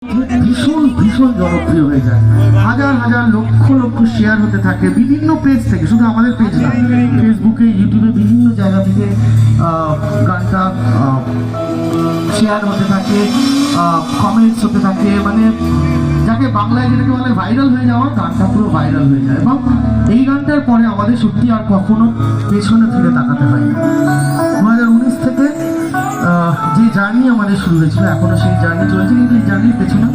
ভীষণ ভীষণ জনপ্রিয় হয়ে যায়, হাজার হাজার লক্ষ লক্ষ শেয়ার হতে থাকে বিভিন্ন পেজ থেকে, শুধু আমাদের পেজ না, ফেসবুকে, ইউটিউবে বিভিন্ন জায়গা থেকে গানটা শেয়ার হতে থাকে, কমেন্টস হতে থাকে, মানে যাকে বাংলায় যেটাকে বলে ভাইরাল হয়ে যাওয়া, গানটা পুরো ভাইরাল হয়ে যায়। এবং এই গানটার পরে আমাদের সত্যি আর কখনো পেছনে ফিরে তাকাতে হয় না। 2019 থেকে যে জার্নি আমাদের শুরু হয়েছিল, এখনো সেই জার্নি চলছে, কিন্তু এই জার্নির পেছনে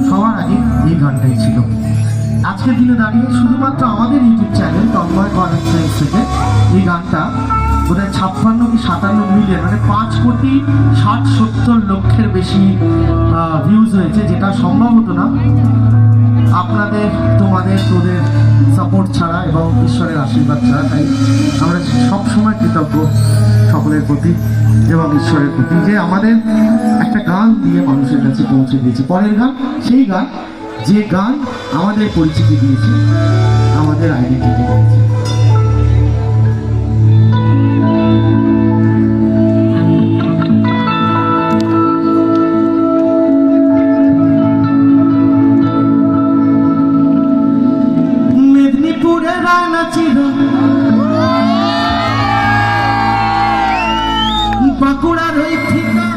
সবার আগে এই গানটাই ছিল। আজকের দিনে দাঁড়িয়ে শুধুমাত্র আমাদের ইউটিউব চ্যানেল তন্ময় কর এক্সপ্রেস থেকে এই গানটা বোধহয় 56 কি 57 মিলিয়ন, মানে 5,60,70,00,000-এর বেশি ভিউজ হয়েছে, যেটা সম্ভব হতো না আপনাদের, তোমাদের, তোদের সাপোর্ট ছাড়া এবং ঈশ্বরের আশীর্বাদ ছাড়া। তাই আমরা সবসময় কৃতজ্ঞ সকলের প্রতি এবং ঈশ্বরের প্রতি যে আমাদের একটা গান দিয়ে মানুষের কাছে পৌঁছে দিয়েছে। পরের গান সেই গান যে গান আমাদের পরিচিতি দিয়েছে, আমাদের আইডেন্টিটি দিয়েছে। মেদিনীপুরের রানা ছিল, বাঁকুড়ার ওই ঠিকা,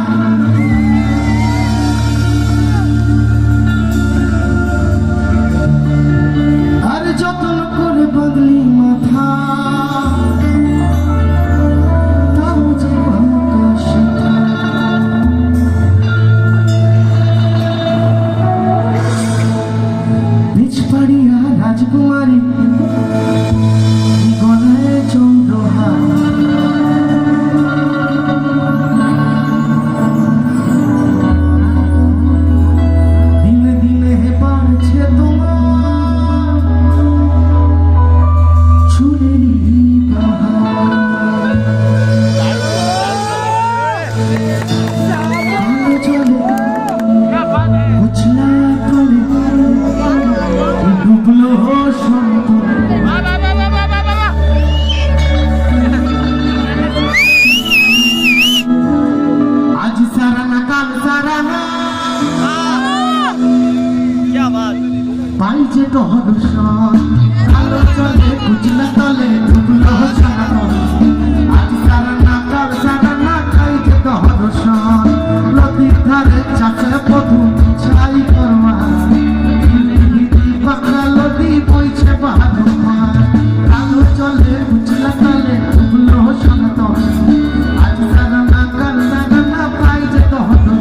আর যতন করে বদলি মাথা, তাও যে বিছপাড়িয়া রাজকুমারী গলায় চন্দ্রহার, পাইছে দর্শন, কালো চলে কুচলা তলে ডুবলো সারাতন, আজ সারা না খাইছে দর্শন, নদীর ধারে চাষে বধু ছাই করমা, বাংলা নদী বইছে বাহাদুর, কালো চলে কুচলা তলে ডুবলো সারাতন, আজ সারা না পাইছে দর্শন।